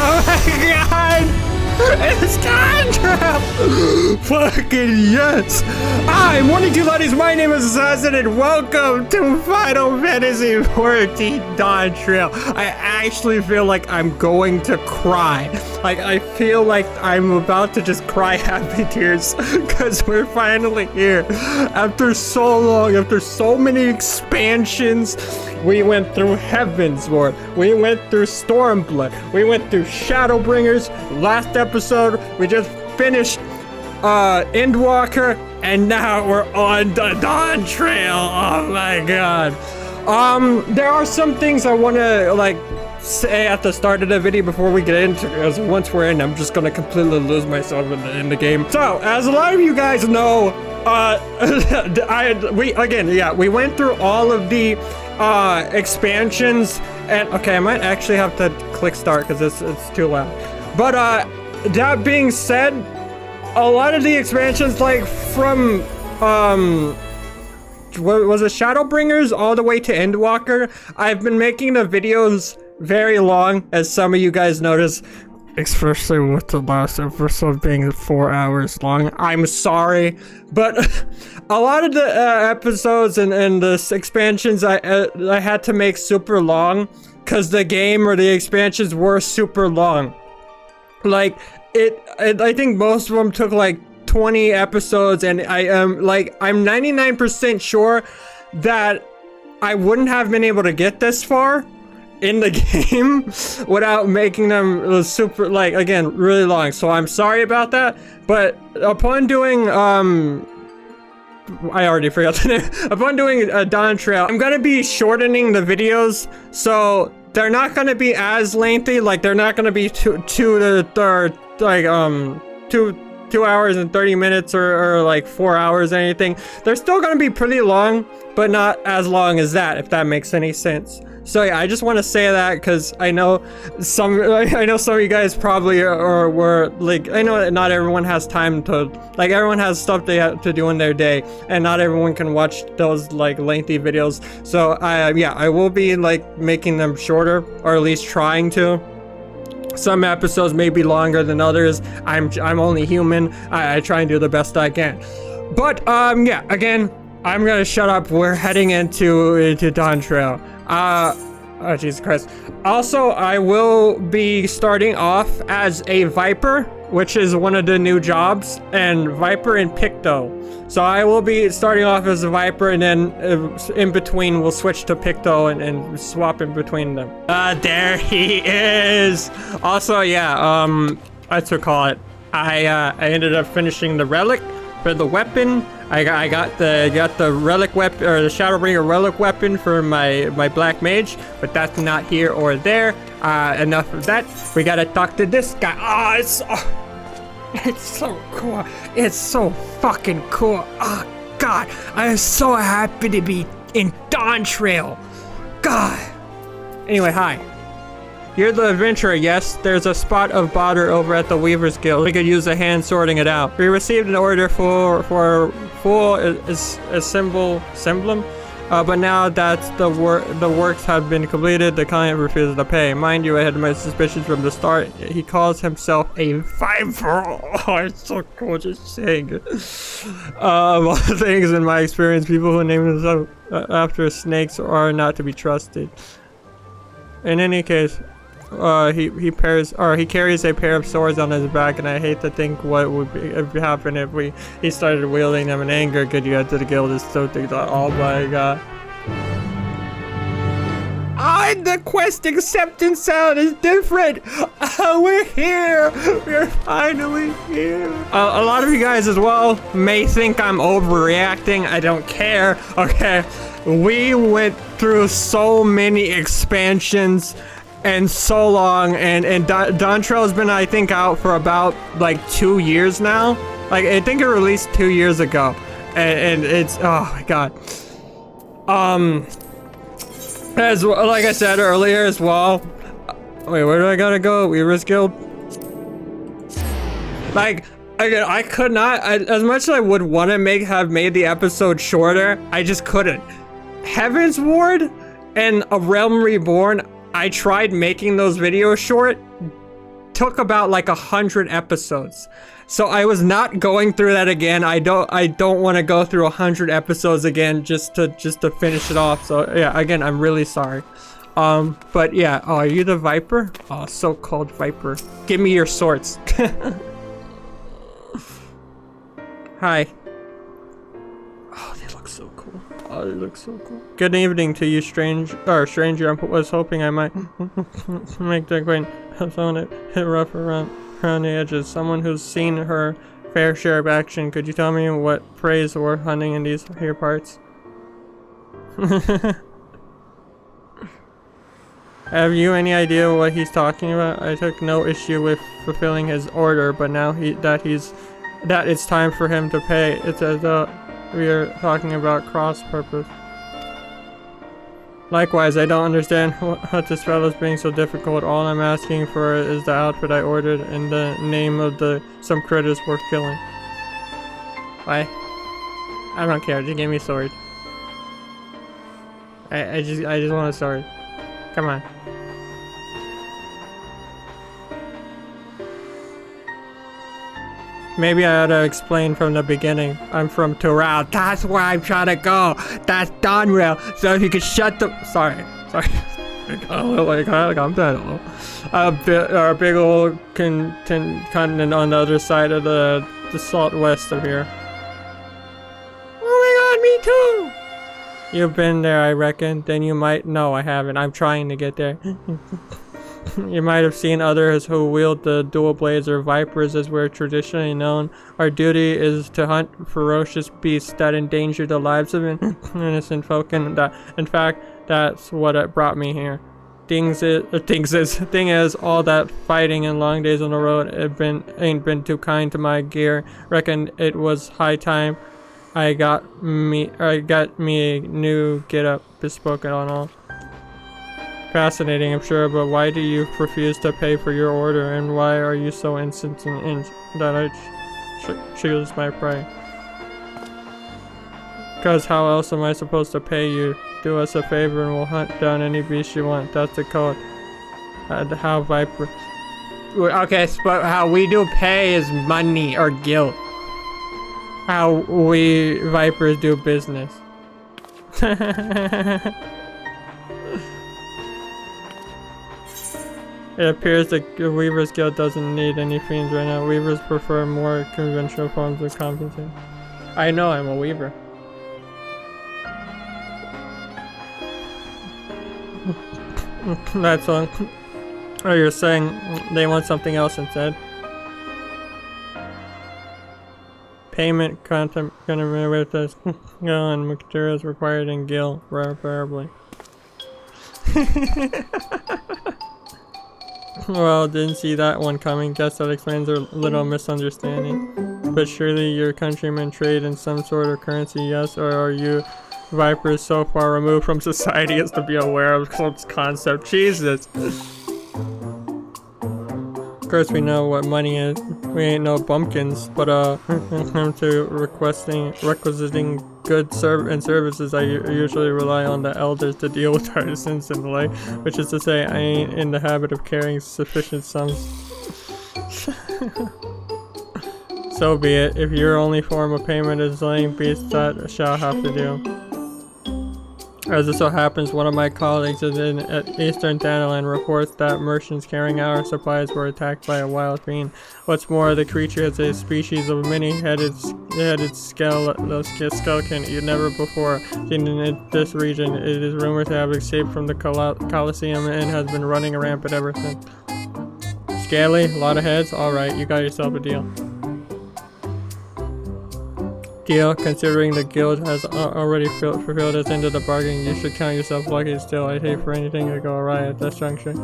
Oh my god! It's Dawntrail! Fucking yes! Hi, morning to ladies, my name is Zidane and welcome to Final Fantasy XIV Dawntrail. I actually feel like I'm going to cry. Like, I feel like I'm about to just cry happy tears because we're finally here. After so long, after so many expansions, we went through Heavensward, we went through Stormblood, we went through Shadowbringers. Last episode, we just finished Endwalker, and now we're on the Dawntrail. Oh my god. There are some things I want to like say at the start of the video before we get into it, because once we're in, I'm just gonna completely lose myself in the game. So, as a lot of you guys know, we went through all of the expansions, and okay, I might actually have to click start because it's too loud. But that being said, a lot of the expansions, like from what was it, Shadowbringers all the way to Endwalker, I've been making the videos very long, as some of you guys notice, especially with the last episode being 4 hours long. I'm sorry, but a lot of the episodes and the expansions I had to make super long because the game or the expansions were super long. Like I think most of them took like 20 episodes, and I am I'm 99% sure that I wouldn't have been able to get this far in the game without making them super, like, again, really long. So I'm sorry about that, but upon doing I already forgot the name. Upon doing Dawntrail, I'm gonna be shortening the videos, so they're not gonna be as lengthy. Like, they're not gonna be 2 hours and 30 minutes or like 4 hours or anything. They're still gonna be pretty long, but not as long as that, if that makes any sense. So yeah, I just want to say that because I know some of you guys probably were like, I know that not everyone has time to, like, everyone has stuff they have to do in their day, and not everyone can watch those like lengthy videos. So yeah, I will be like making them shorter, or at least trying to. Some episodes may be longer than others. I'm only human. I try and do the best I can. But yeah, again, I'm gonna shut up. We're heading into Dawntrail. Oh Jesus Christ. Also, I will be starting off as a Viper, which is one of the new jobs, and Viper and Picto. So I will be starting off as a Viper, and then in between we'll switch to Picto and swap in between them. There he is. Also, yeah, let's recall it. I ended up finishing the relic for the weapon. I got the relic weapon, or the Shadowbringer relic weapon for my black mage, but that's not here or there. Enough of that. We gotta talk to this guy. It's so cool. It's so fucking cool. Oh god, I am so happy to be in Dawntrail. God. Anyway, hi. You're the adventurer, yes? There's a spot of bother over at the Weaver's Guild. We could use a hand sorting it out. We received an order for full assemblum, but now that the works have been completed, the client refuses to pay. Mind you, I had my suspicions from the start. He calls himself a Viper. Oh, it's so cool just saying it. Of all things in my experience, people who name themselves after snakes are not to be trusted. In any case, he carries a pair of swords on his back, and I hate to think what would happen if he started wielding them in anger. Good, you to the guild is so things. Oh my god. The quest acceptance sound is different. We're here. We're finally here. A lot of you guys as well may think I'm overreacting. I don't care. Okay, we went through so many expansions and so long, and Dawntrail has been, I think, out for about like 2 years now. Like, I think it released 2 years ago, and it's, oh my god. As like I said earlier as well. Wait, where do I gotta go? Weaver's Guild. Like, again, I could not. As much as I would want to have made the episode shorter, I just couldn't. Heavensward and A Realm Reborn, I tried making those videos short. took about like 100 episodes. So I was not going through that again. I don't want to go through 100 episodes again just to finish it off. So yeah, again, I'm really sorry. But yeah, oh, are you the Viper? Oh, so-called Viper. Give me your swords. Hi. Oh, they look so cool. Oh, they look so cool. Good evening to you, stranger. I was hoping I might make the acquaintance of someone that hit rough around the edges. Someone who's seen her fair share of action. Could you tell me what preys were hunting in these here parts? Have you any idea what he's talking about? I took no issue with fulfilling his order, but now that it's time for him to pay, it's as though we are talking about cross-purpose. Likewise, I don't understand what this fellow's being so difficult. All I'm asking for is the outfit I ordered in the name of some critters worth killing. Why? I don't care. Just give me a sword. I just want a sword. Come on. Maybe I ought to explain from the beginning. I'm from Dawntrail. That's where I'm trying to go. That's Dawntrail. So if you could shut the... Sorry. Oh my god, I'm done. Our big old continent on the other side of the salt west of here. Oh my god, me too! You've been there, I reckon. Then you might... No, I haven't. I'm trying to get there. You might have seen others who wield the dual blades or vipers as we're traditionally known. Our duty is to hunt ferocious beasts that endanger the lives of innocent folk, and in fact, that's what brought me here. Thing is, all that fighting and long days on the road ain't been too kind to my gear. Reckon it was high time I got me a new get-up, bespoke and all. Fascinating, I'm sure, but why do you refuse to pay for your order, and why are you so insistent that I choose my prey? Because how else am I supposed to pay you? Do us a favor and we'll hunt down any beast you want. That's the code. How Viper... Okay, but how we do pay is money or guilt. How we Vipers do business. It appears the Weaver's Guild doesn't need any fiends right now. Weavers prefer more conventional forms of compensation. I know, I'm a Weaver. That's all. Oh, you're saying they want something else instead? Payment content gonna with us. Gil and materials required in Gil, preferably. Well, didn't see that one coming. Guess that explains our little misunderstanding. But surely your countrymen trade in some sort of currency, yes? Or are you Vipers so far removed from society as to be aware of this concept? Jesus! Of course we know what money is. We ain't no bumpkins, but when it comes to requisiting goods and services, I usually rely on the elders to deal with artisans and the like, which is to say, I ain't in the habit of carrying sufficient sums. So be it. If your only form of payment is laying beasts, that shall have to do. As it so happens, one of my colleagues is in Eastern Dandelion reports that merchants carrying our supplies were attacked by a wild fiend. What's more, the creature is a species of many-headed skeleton you've never before seen in this region. It is rumored to have escaped from the Colosseum and has been running rampant ever since. Scaly? A lot of heads? Alright, you got yourself a deal. Deal, considering the guild has already fulfilled its end of the bargain, you should count yourself lucky still. I'd hate for anything to go awry at this juncture.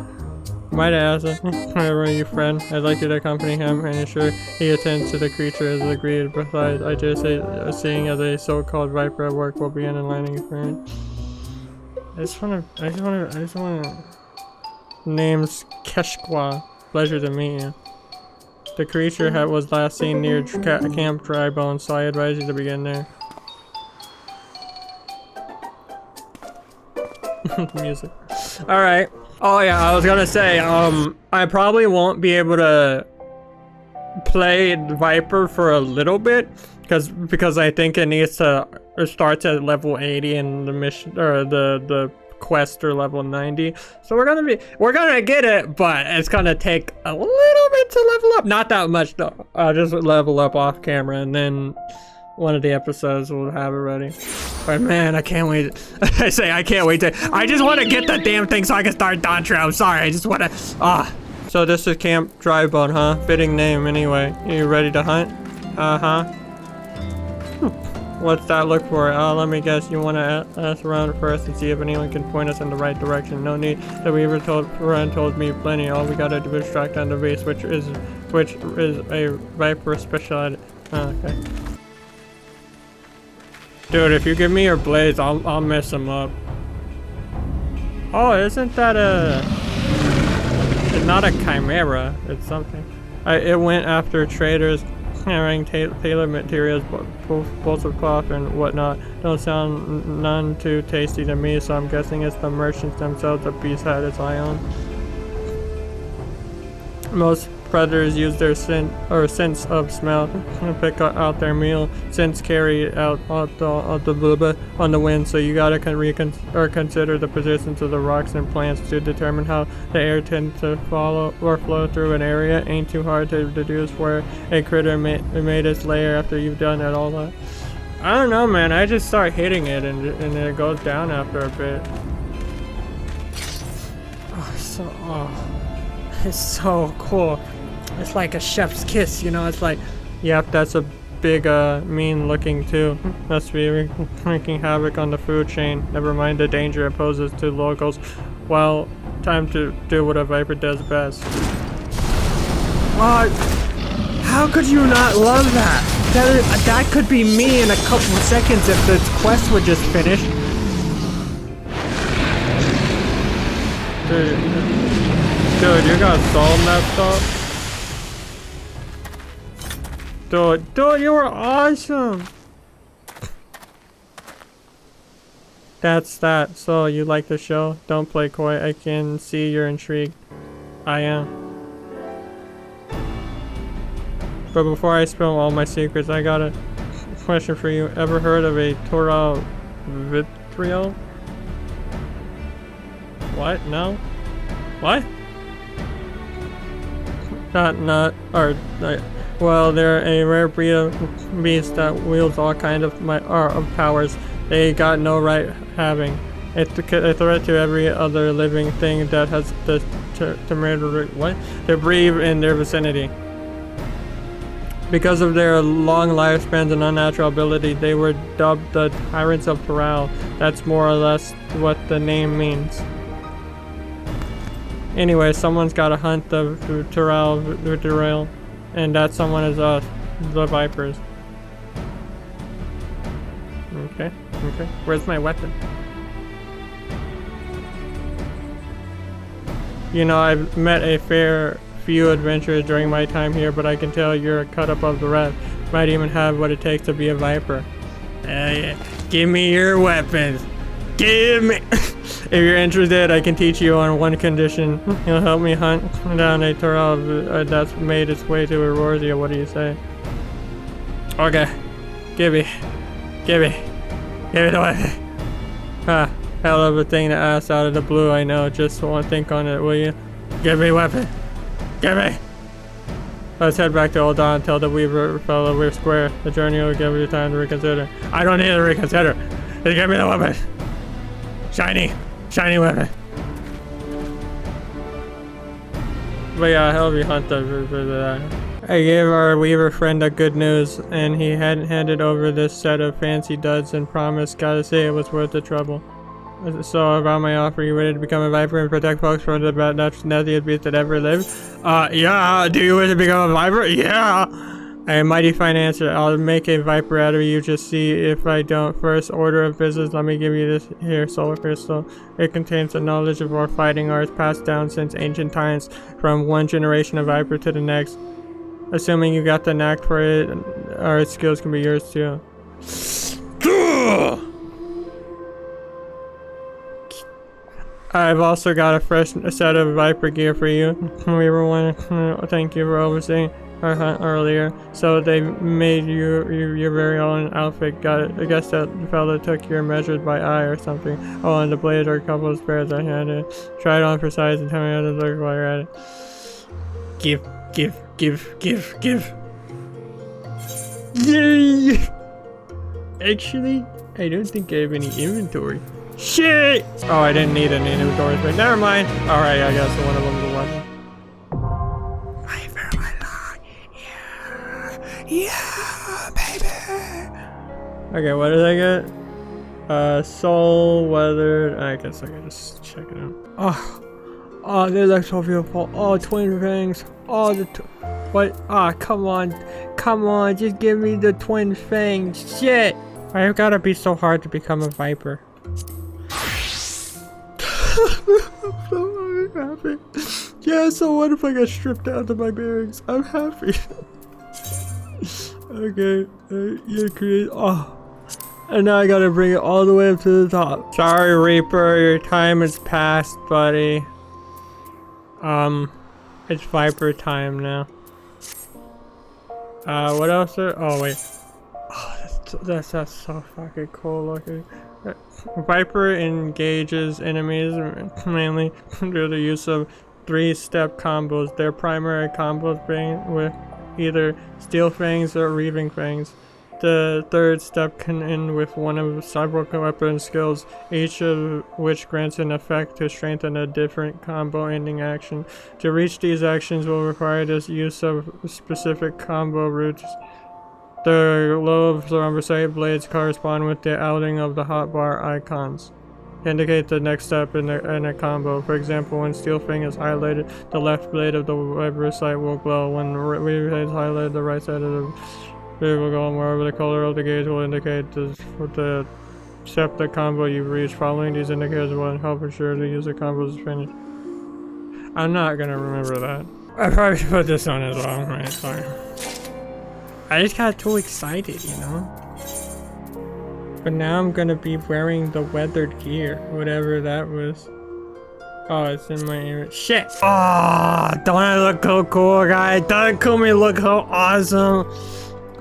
Might I ask, whenever you friend, I'd like you to accompany him and ensure he attends to the creature as agreed. Besides, I dare say, seeing as a so-called Viper at work will be an enlightening experience. I just wanna... Name's Keshkwa. Pleasure to meet you. The creature was last seen near Camp Drybone, so I advise you to begin there. Music. Alright. Oh yeah, I was gonna say, I probably won't be able to play Viper for a little bit because I think it needs to starts at level 80 and the mission or the quest or level 90. So we're gonna get it, but it's gonna take a little bit to level up. Not that much though. I'll just level up off camera and then one of the episodes we'll have it ready. But man, I can't wait. I say I can't wait to. I just want to get the damn thing so I can start Dawntrail. I'm sorry. I just want to. So this is Camp Drybone, huh? Fitting name anyway. You ready to hunt? Uh-huh. What's that look for? Let me guess. You want to ask around first and see if anyone can point us in the right direction. No need. The Weaver told me plenty. All we gotta do is track down the base, which is a Viper specialty. Okay. Dude, if you give me your blades, I'll mess them up. Oh, isn't that it's not a chimera, it's something. It went after traders carrying tailored materials, bolts of cloth and whatnot. Don't sound none too tasty to me, so I'm guessing it's the merchants themselves the beast had its eye on. Most predators use their sense of smell to pick out their meal. Scents carry out on the wind, so you gotta consider the positions of the rocks and plants to determine how the air tends to follow or flow through an area. Ain't too hard to deduce where a critter made its lair after you've done it all that. I don't know, man. I just start hitting it and it goes down after a bit. It's so cool. It's like a chef's kiss, you know. It's like, yep, that's a big, mean looking too. Must be wreaking havoc on the food chain. Never mind the danger it poses to locals. Well, time to do what a Viper does best. What? How could you not love that? That could be me in a couple of seconds if the quest would just finish. Dude, you got Saul messed up. Dude, you were awesome. That's that. So, you like the show? Don't play coy. I can see you're intrigued. I am. But before I spill all my secrets, I got a question for you. Ever heard of a dual-wielding? What? No? What? Well, they're a rare breed of beast that wields all kinds of powers they got no right having. It's a threat to every other living thing that has the to breathe in their vicinity. Because of their long lifespans and unnatural ability, they were dubbed the Tyrants of Dawntrail. That's more or less what the name means. Anyway, someone's gotta hunt the Dawntrail, and that someone is us, the Vipers. Okay. Where's my weapon? You know, I've met a fair few adventurers during my time here, but I can tell you're a cut above the rest. Might even have what it takes to be a Viper. Give me your weapons. Give me. If you're interested, I can teach you on one condition. You'll help me hunt down a Dawntrail that's made its way to Erosia. What do you say? Okay. Give me the weapon. Hell of a thing to ask out of the blue, I know. Just want to think on it, will you? Give me weapon. Give me. Let's head back to Old Dawn. Tell the Weaver fellow we're square. The journey will give you time to reconsider. I don't need to reconsider. Just give me the weapon. Shiny weapon. But yeah, hell of a hunt for that. I gave our Weaver friend a good news, and he hadn't handed over this set of fancy duds and promised, gotta say, it was worth the trouble. So about my offer, you ready to become a Viper and protect folks from the nastiest beast that ever lived? Yeah. Do you wish to become a Viper? Yeah. A mighty fine answer. I'll make a Viper out of you. Just see if I don't. First order of business, let me give you this here solar crystal. It contains the knowledge of our fighting arts passed down since ancient times, from one generation of Viper to the next. Assuming you got the knack for it, our skills can be yours too. I've also got a fresh set of Viper gear for you. We were wanting to thank you for overseeing our hunt earlier, so they made you your very own outfit. Got it. I guess that fella took your measures by eye or something. Oh, and the blades are a couple of spares I had to try it on for size and tell me how to look while you're at it. Give. Yay! Actually, I don't think I have any inventory. Shit! Oh, I didn't need any inventory, but never mind. Alright, I guess one of them is a weapon. Yeah, baby! Okay, what did I get? Soul, weathered. I guess I can just check it out. Oh, they look so beautiful. Oh, twin fangs. Oh, what? Ah, come on, just give me the twin fangs. Shit! I've gotta be so hard to become a viper. I'm happy. Yeah, so what if I get stripped down to my bearings? I'm happy. Okay, you're great. Oh, and now I gotta bring it all the way up to the top. Sorry, Reaper, your time has passed, buddy. It's Viper time now. What else? Oh wait. Oh, that's so fucking cool looking. Viper engages enemies mainly through the use of 3-step combos. Their primary combos being with either steel fangs or reaving fangs. The third step can end with one of several weapon skills, each of which grants an effect to strengthen a different combo ending action. To reach these actions will require the use of specific combo routes. The glow of thrombocyte blades correspond with the outing of the hotbar icons. Indicate the next step in a combo. For example, when Steel Fang is highlighted, the left blade of the weaver sight will glow. When Reaver is highlighted, the right side of the blade will glow. Moreover, the color of the gauge will indicate the step the combo you've reached. Following these indicators will help ensure the user combo is finished. I'm not gonna remember that. I probably should put this on as well. Right, sorry. I just got too excited, you know? But now I'm gonna be wearing the weathered gear, whatever that was. Oh, it's in my image. Shit! Oh, don't I look so cool, guys? Don't Kumi look so awesome?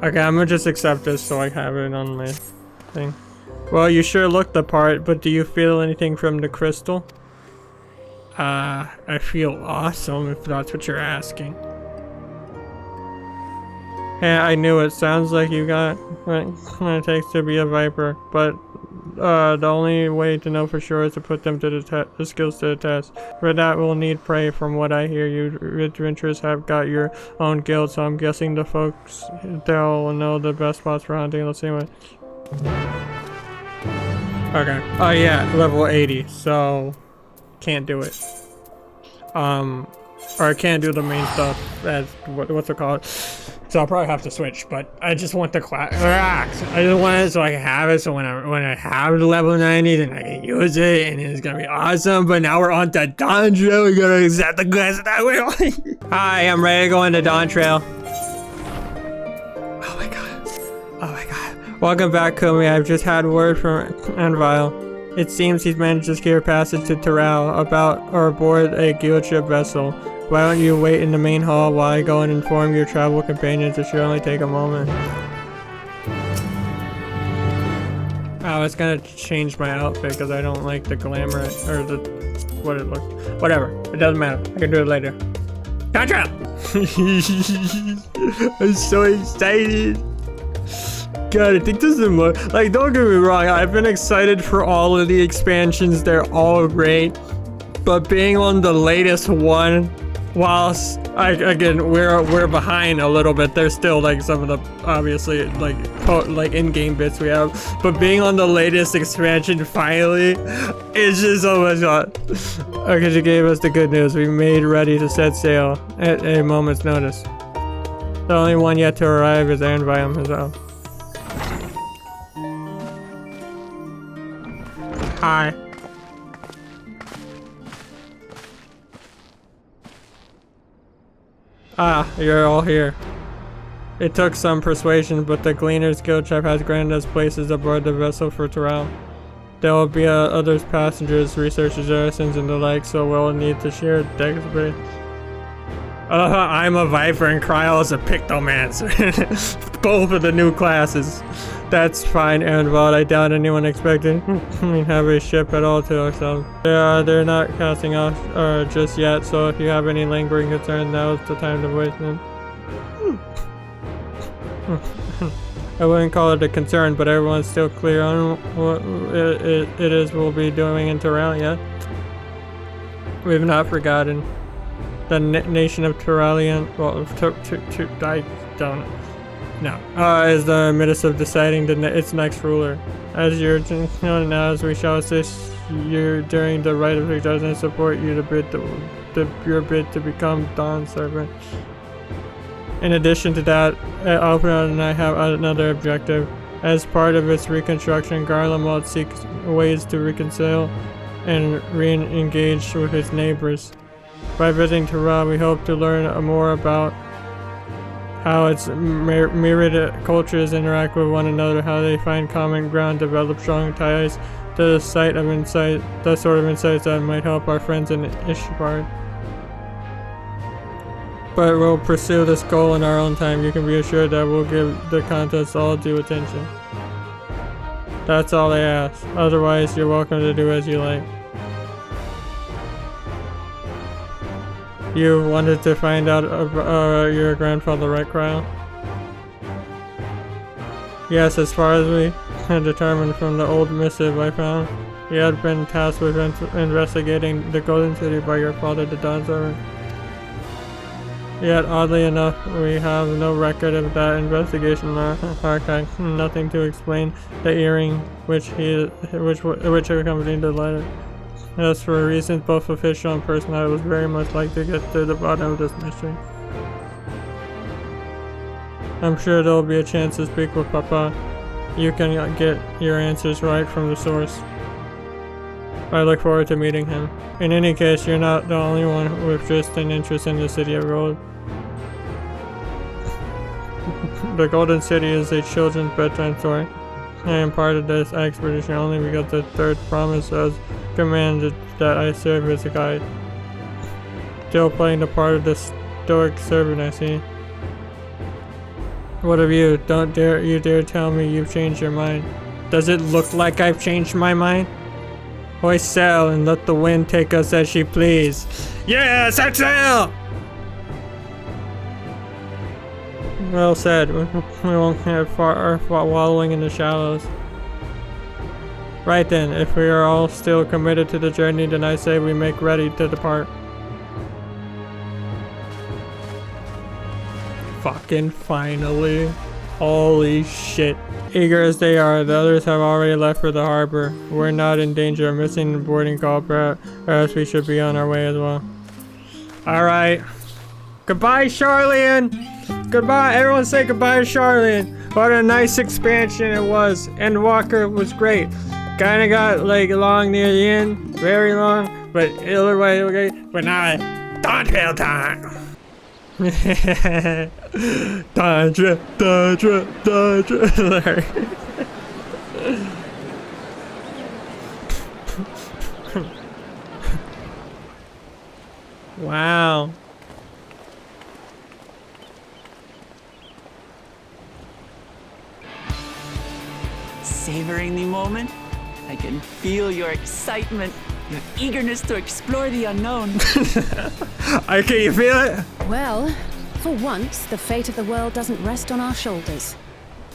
Okay, I'm gonna just accept this so I have it on my thing. Well, you sure look the part, but do you feel anything from the crystal? I feel awesome, if that's what you're asking. Yeah, I knew it. Sounds like you got what it takes to be a viper, but the only way to know for sure is to put them to the skills to the test. For that, we'll need prey. From what I hear, you adventurers have got your own guild, so I'm guessing the folks they'll know the best spots for hunting. Let's see what. Okay. Oh yeah, level 80. So can't do it. Or I can't do the main stuff. As what's it called? So I'll probably have to switch, but I just want the class. I just want it so I can have it. So when I have the level 90, then I can use it, and it's gonna be awesome. But now we're on to Dawntrail. We gotta accept the class that way. Hi, I'm ready to go into Dawntrail. Oh my god. Oh my god. Welcome back, Kumi. I've just had word from Anvil. It seems he's managed to secure passage to Taral about or aboard a guild ship vessel. Why don't you wait in the main hall while I go and inform your travel companions? It should only take a moment. Oh, it's gonna change my outfit because I don't like the glamour or the what it looked. Whatever, it doesn't matter. I can do it later. Dawntrail! I'm so excited. God, I think this is more like. Don't get me wrong. I've been excited for all of the expansions. They're all great, but being on the latest one. Whilst again we're behind a little bit, there's still like some of the obviously like in-game bits we have, but being on the latest expansion finally, it's just so much fun. Okay, she gave us the good news. We made ready to set sail at a moment's notice. The only one yet to arrive is Anvil himself. Hi. Ah, you're all here. It took some persuasion, but the Gleaner's Guild chap has granted us places aboard the vessel for Taral. There will be others, passengers, researchers, artisans, and the like, so we'll need to share deck space. I'm a Viper and Cryo is a Pictomancer. Both of the new classes. That's fine, and while I doubt anyone expected we have a ship at all to ourselves. They're not casting off just yet, so if you have any lingering concern, now's the time to voice them. I wouldn't call it a concern, but everyone's still clear on what it is we'll be doing in Dawntrail yet. We've not forgotten. The nation of Dawntrail, well, I don't know, is the midst of deciding its next ruler. As you're known as we shall assist you during the rite of succession and support you your bid to become Dawn Servant. In addition to that, Alpha and I have another objective. As part of its reconstruction, Garlemald seeks ways to reconcile and re-engage with its neighbors. By visiting Dawntrail, we hope to learn more about how its myriad cultures interact with one another, how they find common ground, develop strong ties to the sort of insights that might help our friends in Ishbard. But we'll pursue this goal in our own time. You can be assured that we'll give the contest all due attention. That's all I ask. Otherwise, you're welcome to do as you like. You wanted to find out about your grandfather, right, Cryo? Yes, as far as we had determined from the old missive I found, he had been tasked with investigating the Golden City by your father, the Dawn Servant. Yet, oddly enough, we have no record of that investigation in our archive. Nothing to explain the earring which accompanied the letter. As for reasons both official and personal, I would very much like to get to the bottom of this mystery. I'm sure there will be a chance to speak with Papa. You can get your answers right from the source. I look forward to meeting him. In any case, you're not the only one with just an interest in the City of Gold. The Golden City is a children's bedtime story. I am part of this expedition only because the third promise has commanded that I serve as a guide. Still playing the part of the stoic servant, I see. What of you? Don't you dare tell me you've changed your mind. Does it look like I've changed my mind? Hoist sail and let the wind take us as she please. Yes, exhale! Well said. We won't get far wallowing in the shallows. Right then, if we are all still committed to the journey, then I say we make ready to depart. Fucking finally. Holy shit. Eager as they are, the others have already left for the harbor. We're not in danger of missing the boarding call, perhaps we should be on our way as well. Alright. Goodbye, Charlene! Goodbye, everyone say goodbye to Charlene. What a nice expansion it was. And Walker was great. Kinda got like long near the end. Very long. But either way, okay. But now, Dawntrail time! Dawntrail. Wow. Savoring the moment? I can feel your excitement, your eagerness to explore the unknown. Can you feel it? Well, for once, the fate of the world doesn't rest on our shoulders.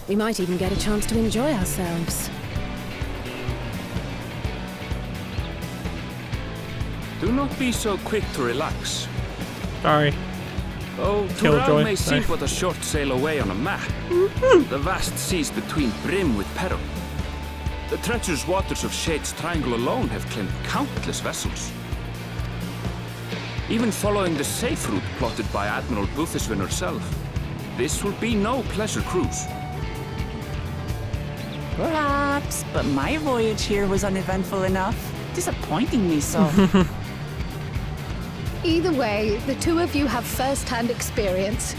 We might even get a chance to enjoy ourselves. Do not be so quick to relax. Sorry. Oh, Dawntrail may seem but a short sail away on a map. The vast seas between brim with peril. The treacherous waters of Shade's Triangle alone have claimed countless vessels. Even following the safe route plotted by Admiral Bootheswin herself, this will be no pleasure cruise. Perhaps, but my voyage here was uneventful enough, disappointing me so. Either way, the two of you have first-hand experience,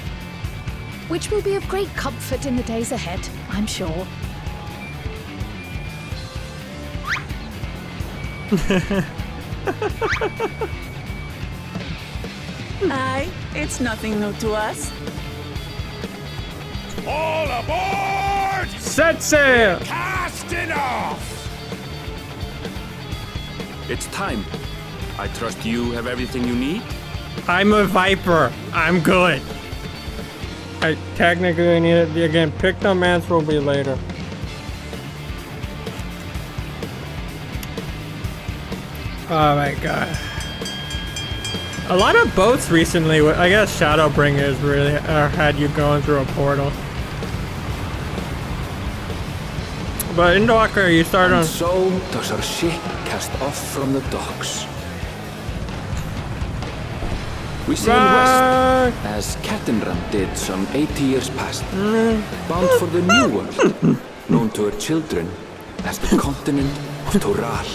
which will be of great comfort in the days ahead, I'm sure. Aye, it's nothing new to us. All aboard! Set sail! Casting off! It's time. I trust you have everything you need? I'm a viper. I'm good. I technically need it again. Pictomancer will be later. Oh my god. A lot of boats recently, I guess Shadowbringers really had you going through a portal. But in Dawntrail, you start on... And so does our ship cast off from the docks. We sail west, as Cattenram did some 80 years past, bound for the New World, known to her children as the continent of Toral.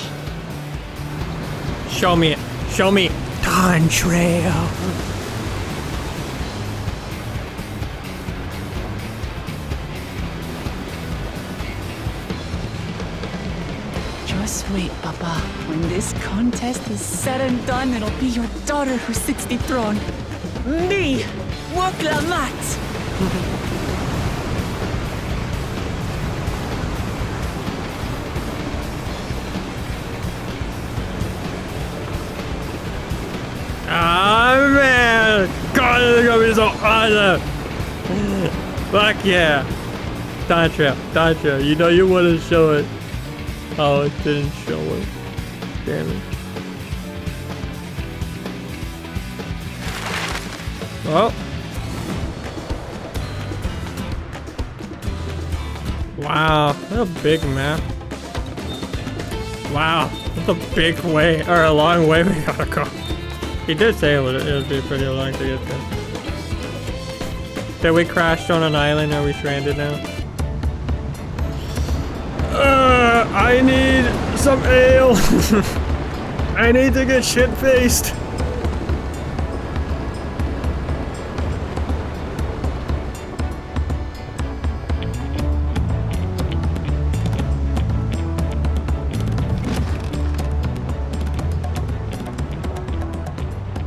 Show me it. Show me. Dawntrail. Just wait, Papa. When this contest is said and done, it'll be your daughter who sits the throne. Me, Wokla Mat. Ah man! God, this is gonna be so awesome! Fuck yeah! Dawntrail, you know you want to show it. Oh, it didn't show it. Damn it. Oh. Wow, that's a big map. Wow, that's a big way, or a long way we gotta go. He did say it would be pretty long to get there. Did we crash on an island? Are we stranded now? I need some ale. I need to get shit-faced.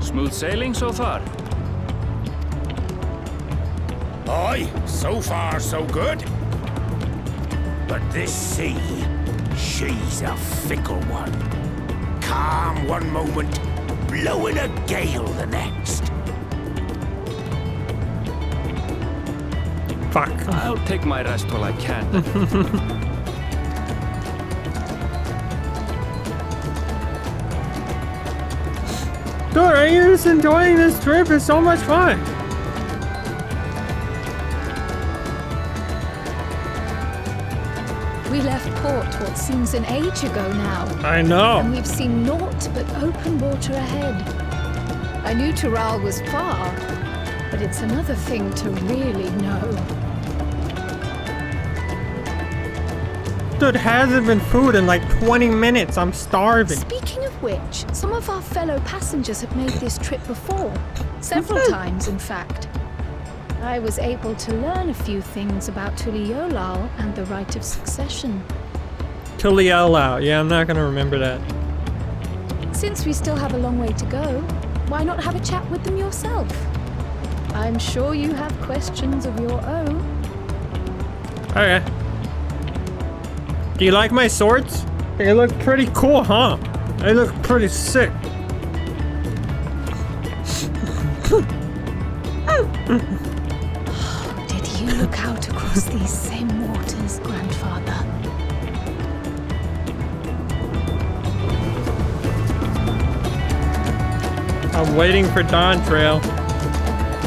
Smooth sailing so far? Aye, so far so good. But this sea, she's a fickle one. Calm one moment, blowing a gale the next. Fuck. I'll take my rest while I can. Dude, are you just enjoying this trip? It's so much fun. We left port what seems an age ago now. I know. And we've seen naught but open water ahead. I knew Toral was far, but it's another thing to really know. Dude, hasn't been food in like 20 minutes. I'm starving. Speaking of which, some of our fellow passengers have made this trip before. Several times, in fact. I was able to learn a few things about Tuliolal and the right of succession. Tuliolal. Yeah, I'm not gonna remember that. Since we still have a long way to go, why not have a chat with them yourself? I'm sure you have questions of your own. Okay. Do you like my swords? They look pretty cool, huh? They look pretty sick. Did you look out across these same waters, Grandfather? I'm waiting for Dawntrail.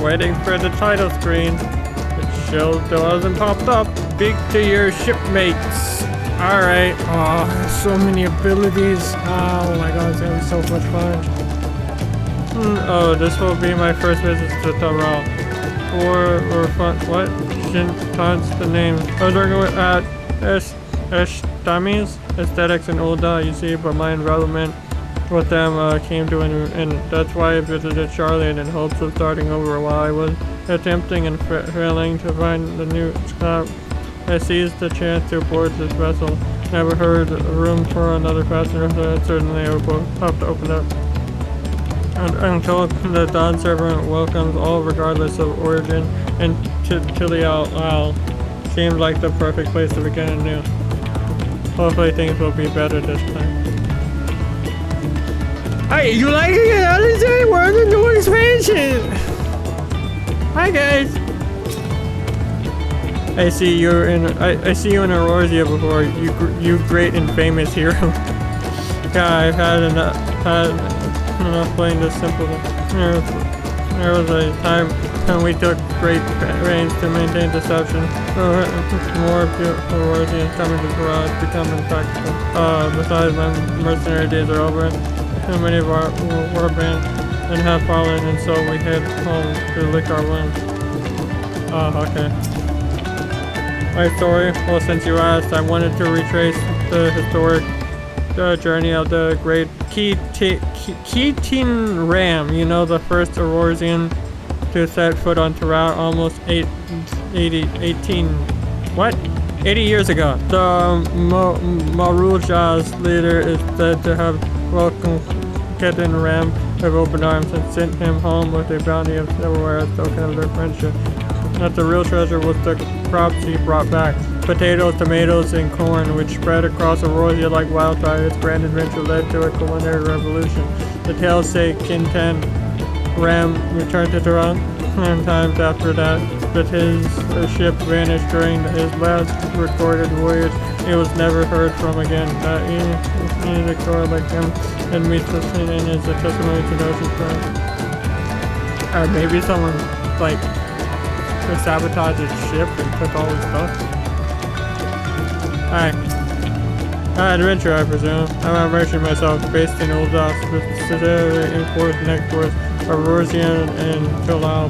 Waiting for the title screen. It still hasn't popped up. Speak to your shipmates. Alright. Oh, so many abilities. Oh my god, it's gonna be so much fun. Oh, this will be my first visit to Toral. Or fun. What? Shintan's the name. I was working with Eshtami's aesthetics and Ulda, you see, but my involvement with them came to an end. That's why I visited Charlotte in hopes of starting over while I was attempting and failing to find the new stop. I seized the chance to board this vessel. never heard room for another passenger, so I'd certainly have to open up. And until the Dawn servant welcomes all regardless of origin, and Tulial seemed like the perfect place to begin anew. Hopefully things will be better this time. Hey, you liking it, Alice? We're on the new expansion! Hi guys! I see you in Eorzea before, you great and famous hero. Yeah, I've had enough playing this simple. There was a time when we took great pains to maintain deception. More Eorzeans coming to Torah has become impractical. Besides, my mercenary days are over, and many of our war bands and have fallen, and so we head home to lick our wounds. Oh, okay. My story? Well, since you asked, I wanted to retrace the historic journey of the great Keatin Ram, you know, the first Eorzean to set foot on Torah almost 80 years ago. The Maruja's leader is said to have welcomed Keatin Ram with open arms and sent him home with a bounty of silverware as a token of their friendship. But the real treasure was the crops he brought back. Potatoes, tomatoes, and corn, which spread across Eorzea like wildfire. Its grand adventure led to a culinary revolution. The tales say Keatin Ram returned to Torah, and times after that his ship vanished during his last recorded voyage. It was never heard from again. That he explorer like him and meets us and is a testimony to the ocean's current. Or maybe someone like sabotaged his ship and took all his stuff. Hi. Adventure, I presume. I'm immersing myself based in Ul'dah, specifically in Forest Nectors, Eorzean, and Tulial.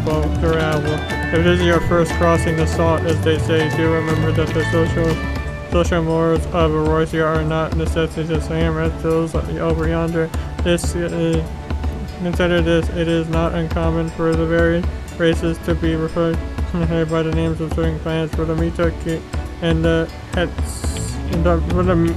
If this is your first crossing the salt, as they say, do remember that the social mores of Eorzea are not necessarily the same as those over yonder. Consider this, it is not uncommon for the various races to be referred by the names of certain clans, for the Mituki and the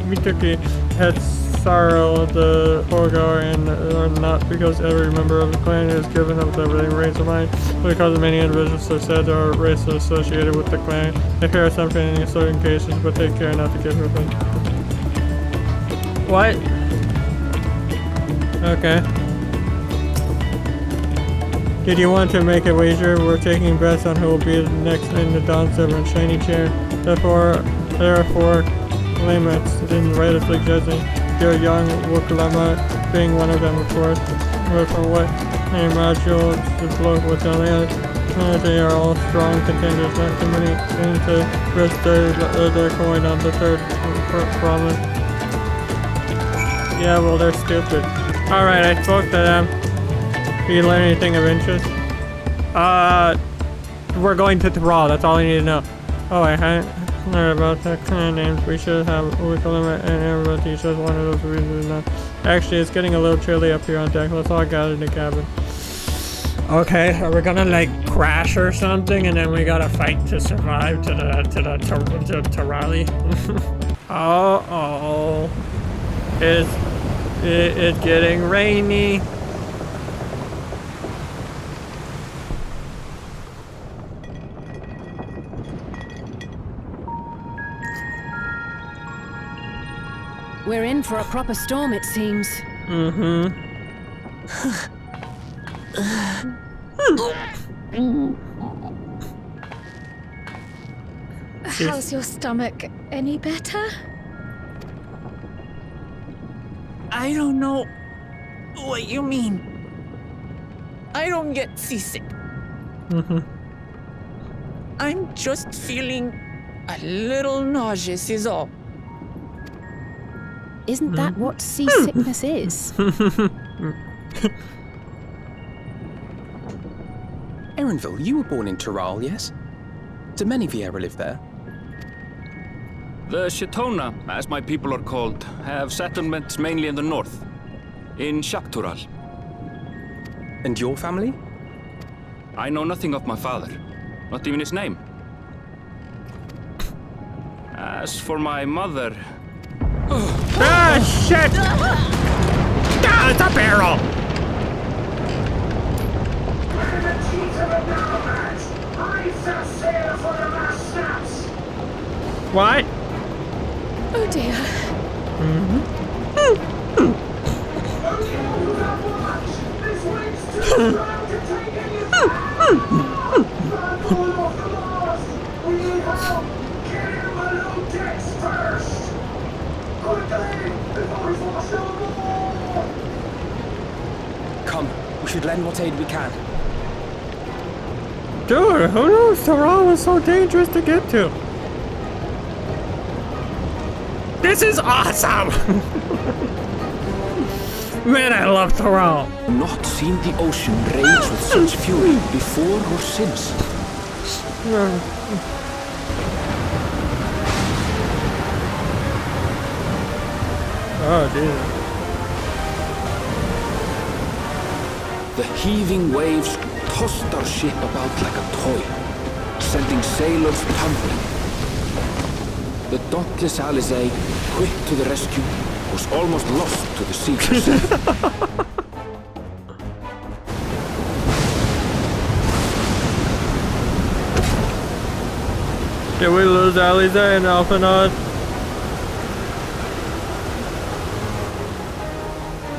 Mituki, Hetsarl, the Horgar, and are not because every member of the clan is given up to every race of mine, but because many individuals are said are races associated with the clan. They fear something in certain cases, but take care not to get rid of them. What? Okay. Did you want to make a wager? We're taking bets on who will be next in the Dawn servant shiny chair. Therefore, there are 4 claimants in right of suggesting your young Wuklama being one of them, of course. But from what I imagine, the bloke was telling us, they are all strong contenders, not too many seem to risk their coin on the third promise. Yeah, well, they're stupid. Alright, I spoke to them. Did you learn anything of interest? We're going to Thrall, that's all I need to know. Oh, I hadn't learned about that clan names. We should have a limit and everyone teach us one of those reasons enough. Actually, it's getting a little chilly up here on deck. Let's all gather in the cabin. Okay, are we gonna like crash or something and then we gotta fight to survive to Torali? Oh, it's getting rainy. We're in for a proper storm, it seems. Mm-hmm. How's your stomach? Any better? I don't know what you mean. I don't get seasick. Mm-hmm. I'm just feeling a little nauseous is all. Isn't that what seasickness is? Erenville, you were born in Toral, yes? Do many Vieira live there? The Shetona, as my people are called, have settlements mainly in the north, in Shaktural. And your family? I know nothing of my father, not even his name. As for my mother, Ah, shit! Ah, it's a barrel! What? Oh dear. Come, we should lend what aid we can. Dude, who knows Tyrell was so dangerous to get to? This is awesome! Man, I love Tyrell. Not seen the ocean rage with such fury before or since. Oh, Jesus. The heaving waves tossed our ship about like a toy, sending sailors tumbling. The dauntless Alizé, quick to the rescue, was almost lost to the sea herself. Did we lose Alizé and Alphanod?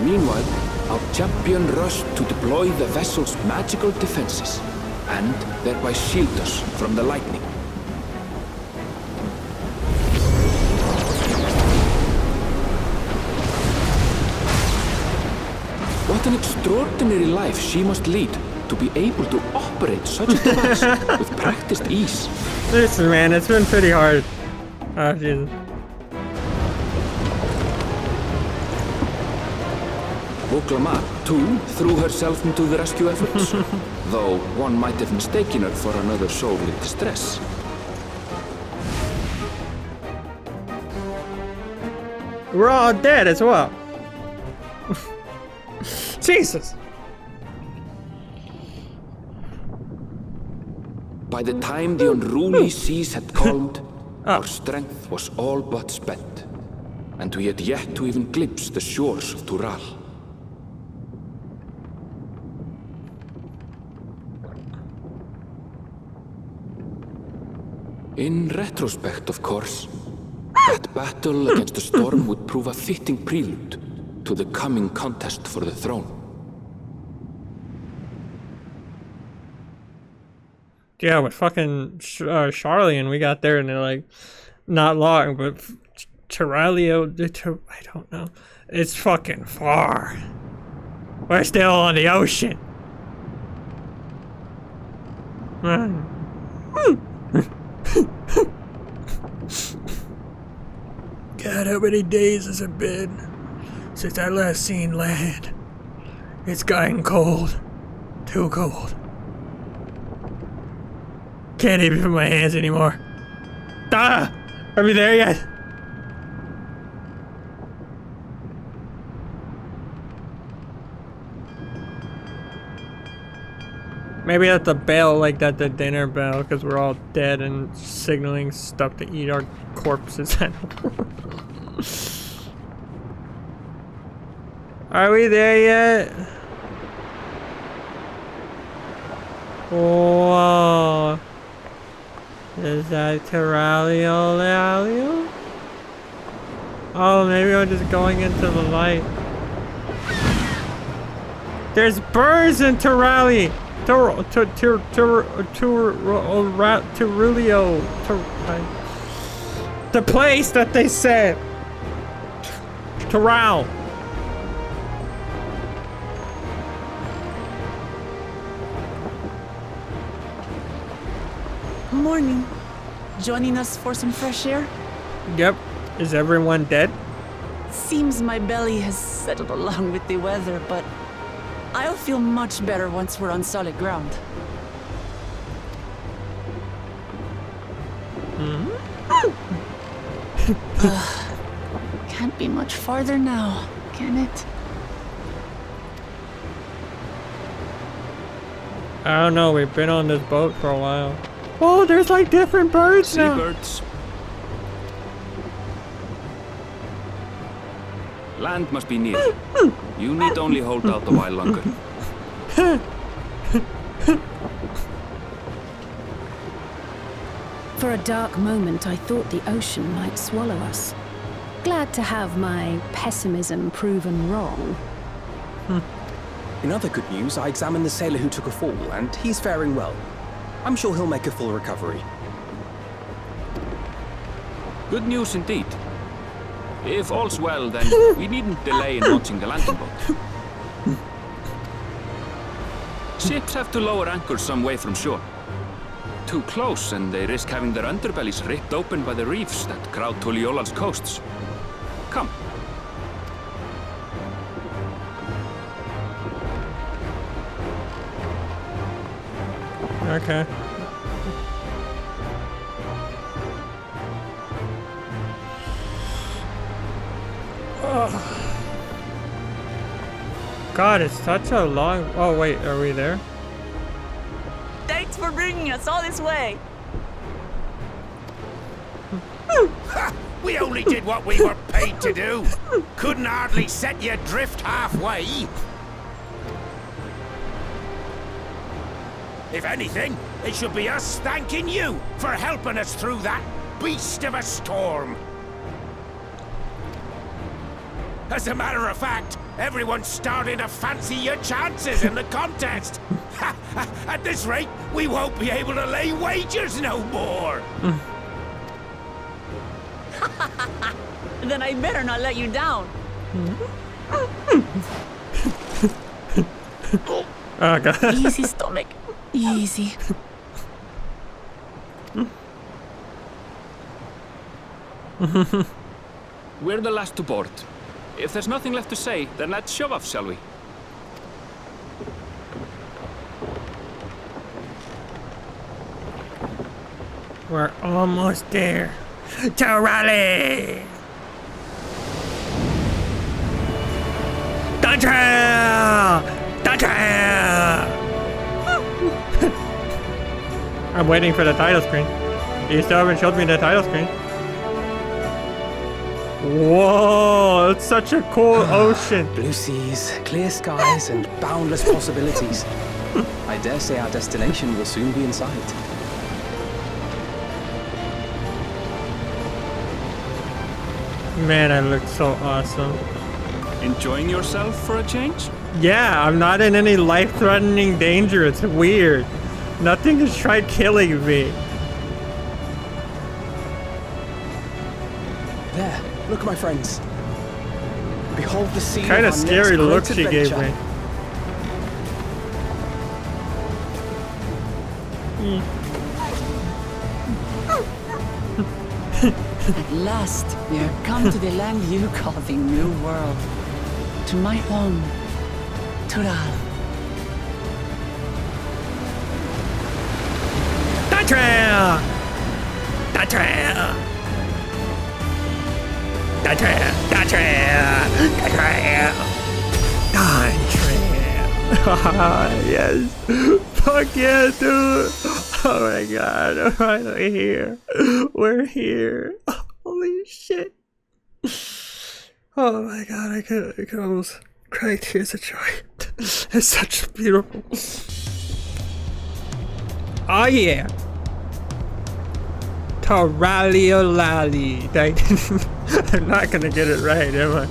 Meanwhile, our champion rushed to deploy the vessel's magical defenses, and thereby shield us from the lightning. What an extraordinary life she must lead to be able to operate such a device with practiced ease. Listen, man, it's been pretty hard. Oh, Jesus. Oklama, too, threw herself into the rescue efforts, though one might have mistaken her for another soul in distress. We're all dead as well. Jesus. By the time the unruly seas had calmed, our strength was all but spent, and we had yet to even glimpse the shores of Tural. In retrospect, of course, that battle against the storm would prove a fitting prelude to the coming contest for the throne. Yeah, with fucking Charlie, and we got there and they're like, not long, but Terralio, I don't know. It's fucking far. We're still on the ocean. God, how many days has it been since I last seen land? It's gotten cold. Too cold. Can't even put my hands anymore. Ah! Are we there yet? Maybe at the bell, like that, the dinner bell, because we're all dead and signaling stuff to eat our corpses. Are we there yet? Whoa. Is that Terralio? Oh, maybe I'm just going into the light. There's birds in Terralio. Terrulio. The place that they said. Terral. Morning. Joining us for some fresh air? Yep. Is everyone dead? Seems my belly has settled along with the weather, but I'll feel much better once we're on solid ground. Can't be much farther now, can it? I don't know, we've been on this boat for a while. Oh, there's like different birds now. Seabirds. Land must be near. You need only hold out a while longer. For a dark moment, I thought the ocean might swallow us. Glad to have my pessimism proven wrong. In other good news, I examined the sailor who took a fall, and he's faring well. I'm sure he'll make a full recovery. Good news indeed. If all's well, then we needn't delay in launching the landing boat. Ships have to lower anchors some way from shore. Too close, and they risk having their underbellies ripped open by the reefs that crowd Tuliola's coasts. Come. Okay. God, it's such a long... Oh, wait, are we there? Thanks for bringing us all this way. We only did what we were paid to do. Couldn't hardly set you adrift halfway. If anything, it should be us thanking you for helping us through that beast of a storm. As a matter of fact, everyone's starting to fancy your chances in the contest. At this rate, we won't be able to lay wagers no more. Then I better not let you down. Oh, God. Easy, stomach. Easy. We're the last to board. If there's nothing left to say, then let's shove off, shall we? We're almost there. To rally! Dawntrail! Dawntrail! I'm waiting for the title screen. You still haven't showed me the title screen. Whoa, it's such a cool ocean. Blue seas, clear skies, and boundless possibilities. I dare say our destination will soon be in sight. Man, I look so awesome. Enjoying yourself for a change? Yeah, I'm not in any life-threatening danger. It's weird. Nothing has tried killing me. There, look, my friends. Behold the scene. Kind of of our scary next look great she gave adventure. me. At last, we have come to the land you call the New World. To my home, Tural. Dawntrail! Dawntrail! Dawntrail! Dawntrail! Dawntrail! Dawntrail! Yes! Fuck yeah, dude! Oh my god, we're finally here. We're here. Holy shit. Oh my god, I could almost cry tears of joy. It's such beautiful. Oh yeah. Taraliolali. I'm not gonna get it right, am I?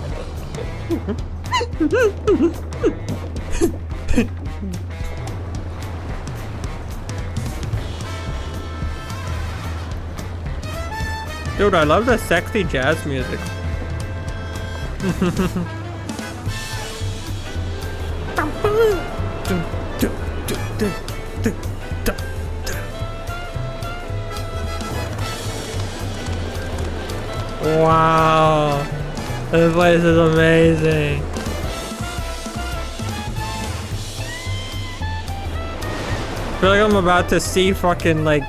Dude, I love the sexy jazz music. Wow, this place is amazing. I feel like I'm about to see fucking like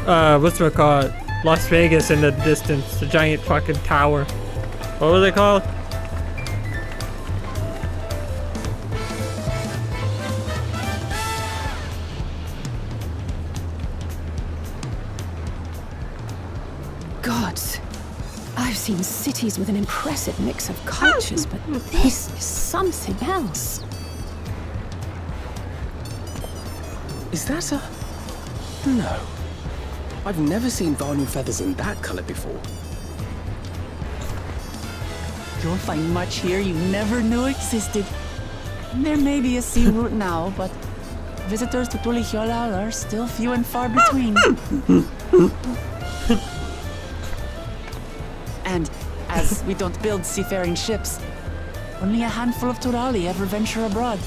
what's it called? Las Vegas in the distance, the giant fucking tower. What was it called? Byzantine cities with an impressive mix of cultures, but this is something else. Is that a... No. I've never seen Vanu feathers in that color before. You'll find much here you never knew existed. There may be a sea route now, but visitors to Tuliyola are still few and far between. And as we don't build seafaring ships, only a handful of Turali ever venture abroad.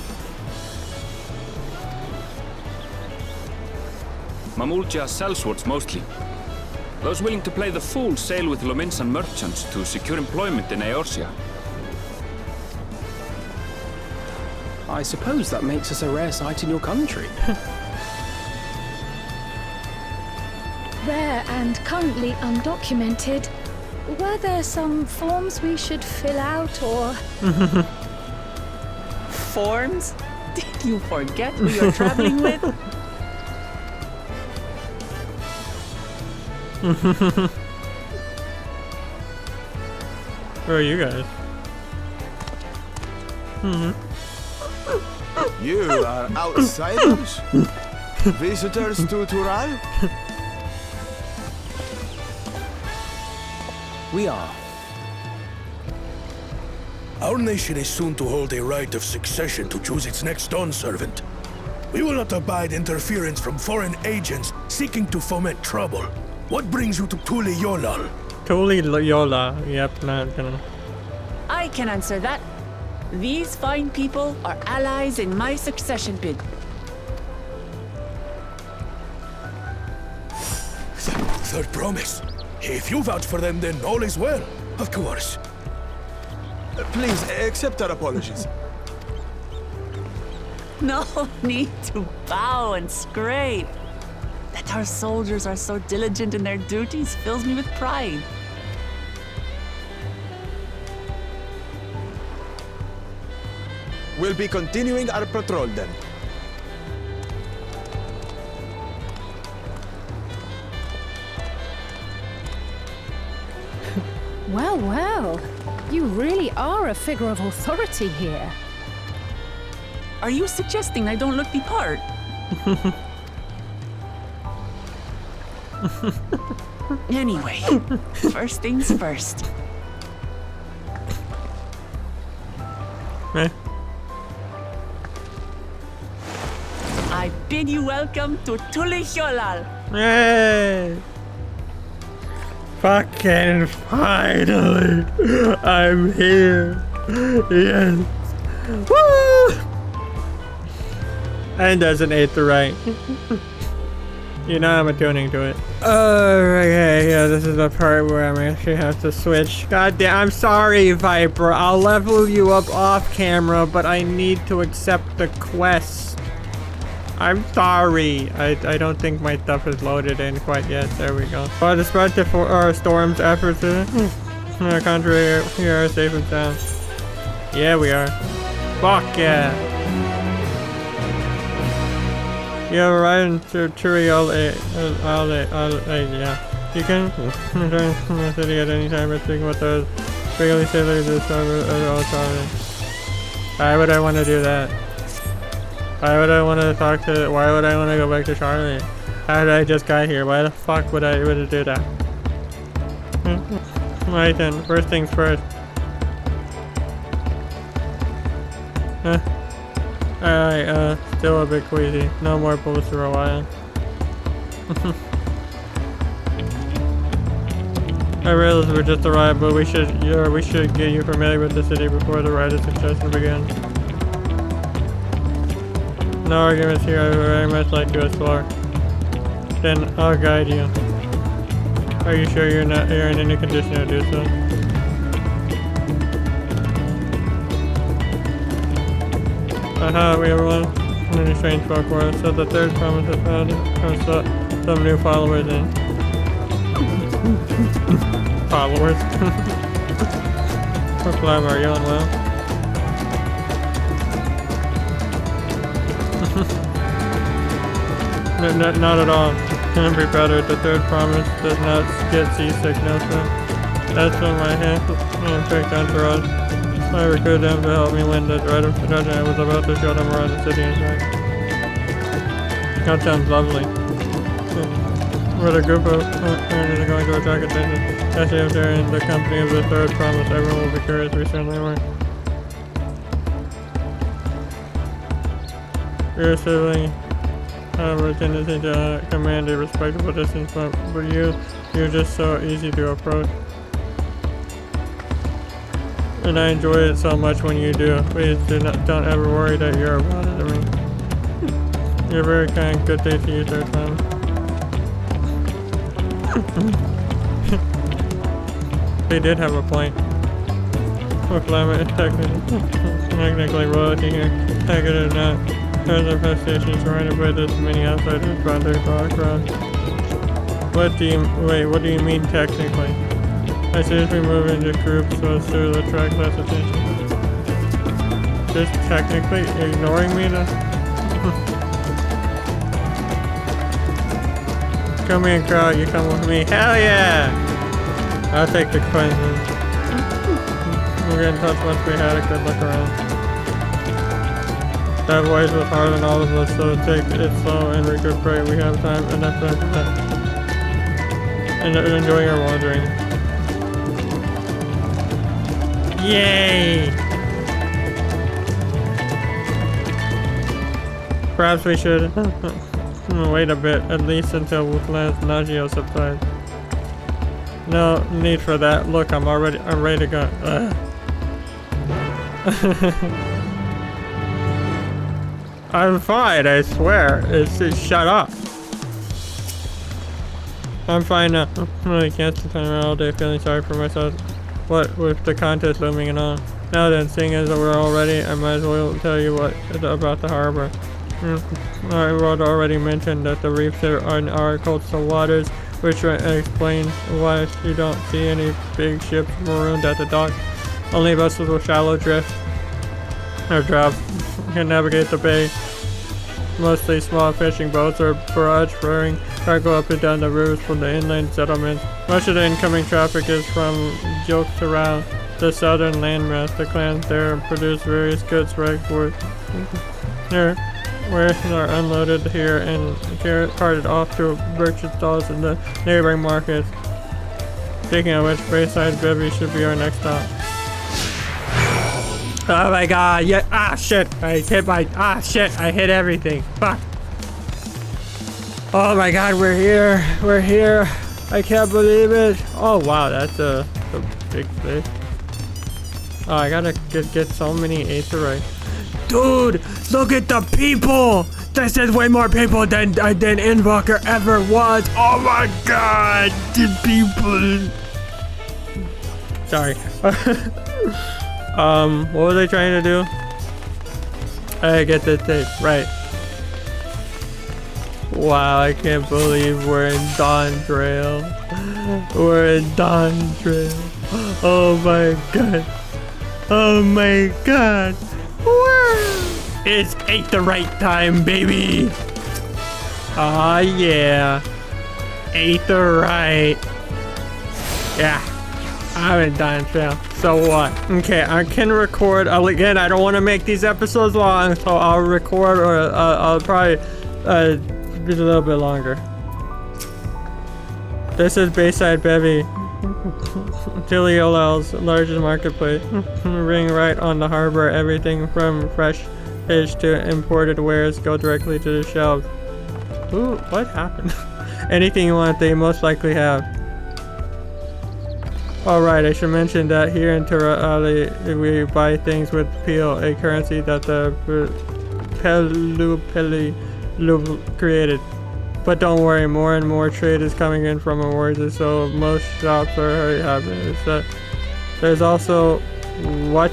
Mamulja sellswords mostly. Those willing to play the fool sail with Lominsan merchants to secure employment in Eorzea. I suppose that makes us a rare sight in your country. Rare and currently undocumented. Were there some forms we should fill out or... Forms? Did you forget who you're traveling with? Where are you guys? You are outsiders? Visitors to Tural? We are. Our nation is soon to hold a right of succession to choose its next dawn servant. We will not abide interference from foreign agents seeking to foment trouble. What brings you to Tuliyola? Tuliyola. Yep, not gonna. I can answer that. These fine people are allies in my succession bid. Third promise. If you vouch for them, then all is well. Of course. Please, accept our apologies. No need to bow and scrape. That our soldiers are so diligent in their duties fills me with pride. We'll be continuing our patrol then. Well, well. You really are a figure of authority here. Are you suggesting I don't look the part? Anyway, first things first. Eh? I bid you welcome to Tuliyola. Hey! Fucking finally! I'm here! Yes! Woo! And doesn't ate the right. You know I'm attuning to it. Okay, yeah, this is the part where I'm actually have to switch. God damn, I'm sorry, Viper. I'll level you up off camera, but I need to accept the quest. I'm sorry. I don't think my stuff is loaded in quite yet. There we go. But despite our Storm's efforts, our country, we are safe and sound. Yeah, we are. Fuck yeah. You have arrived in Turiyola, yeah. You can return from the city at any time by speaking with those regularly sailors this summer at all times. Why would I want to do that? Why would I want to talk to, why would I want to go back to Charlie? How did I just got here? Why the fuck would I do that? Right then, first things first. Alright, still a bit queasy. No more bullets for a while. I realize we're just arrived, but we should get you familiar with the city before the rite of succession begins. No arguments here. I would very much like to explore. Then I'll guide you. Are you sure you're in any condition to do so? Aha, we everyone. Many strange folk were. So the third promise has found some new followers in. Followers? What climb are you on, well? Not at all. Can't be better. The third promise does not get seasick, no sir. That's when my hand picked entourage. I recruited them to help me win the dread of the I was about to show them around the city inside. That sounds lovely. With a group of enemies are going to attack attention. Especially if they're in the company of the third promise, everyone will be curious. We certainly were. You're certainly have a tendency to command a respectable distance, but you're just so easy to approach. And I enjoy it so much when you do. Please don't ever worry that you're about it. I mean, you're very kind. Good day to you, third time. They did have a point. With climate technically royalty here. Take it or not. There's a infestation surrounded by this many outsiders boundary across. What do you mean technically? I suggest we move into groups so as to attract less attention. Just technically ignoring me though? Come in, crowd, you come with me. Hell yeah! I'll take the question. We'll get in touch once we had a good look around. That voice was hard on all of us, so take it slow and recuperate. We have enough time for that. And enjoy your wandering. Yay! Perhaps we should wait a bit, at least until Woodland's nausea subsides. No need for that. Look, I'm ready to go. I'm fine, I swear. It's just shut up. I'm fine now. I can't sit around all day feeling sorry for myself. What with the contest looming and on. Now then, seeing as we're all ready, I might as well tell you about the harbor. I already mentioned that the reefs are in our coastal waters, which explains why you don't see any big ships marooned at the dock. Only vessels with shallow drift or draft can navigate the bay. Mostly small fishing boats or barrage ferrying cargo up and down the rivers from the inland settlements. Much of the incoming traffic is from Jokterau, the southern landmass. The clans there produce various goods for export. Their wares are unloaded here and carted off to merchant stalls in the neighboring markets. Speaking of which, Bayside Bevy should be our next stop. Oh my god, yeah, shit, I hit everything, fuck. Oh my god, we're here, I can't believe it. Oh wow, that's a big place. Oh, I gotta get so many aetherytes. Dude, look at the people! This is way more people than Invoker ever was. Oh my god, the people. Sorry. What was I trying to do? I get this thing, right. Wow, I can't believe we're in Dawntrail. We're in Dawntrail. Oh my god. Oh my god. It's aetheryte time, baby. Ah yeah. Aetheryte. Yeah. I'm in Dawntrail. So what? Okay, I can record. Again, I don't want to make these episodes long, so I'll record, or I'll probably be a little bit longer. This is Bayside Bevy, Tiliolal's largest marketplace. Ring right on the harbor. Everything from fresh fish to imported wares go directly to the shelves. Ooh, what happened? Anything you want, they most likely have. Alright, I should mention that here in Turali we buy things with peel, a currency that the Pelupeli created. But don't worry, more and more trade is coming in from awards, so most shops are already having it. There's also what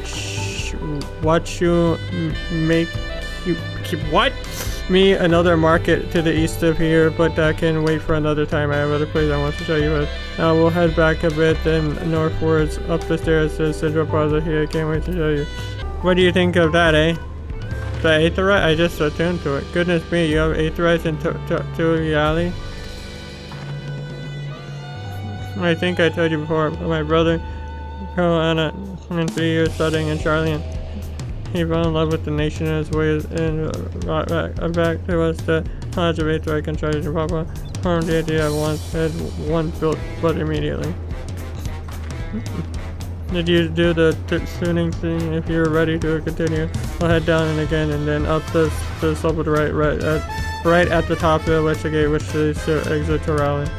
me another market to the east of here, but that can wait for another time. I have other places I want to show you. But now we'll head back a bit, then northwards up the stairs to the central plaza here. I can't wait to show you. What do you think of that, eh? The aetheryte? I just attuned to it. Goodness me, you have aetherytes in Tuliali? I think I told you before, but my brother, Anna, in 3 years studying in Charlian, he fell in love with the nation and its ways and brought back to us the knowledge of it so I can try to Papa. Formed the idea of once had one built, but immediately. Did you do the tuning thing? If you're ready to continue, I'll head down and again and then up the slope of the right at the top of the electric gate which leads to exit to Raleigh.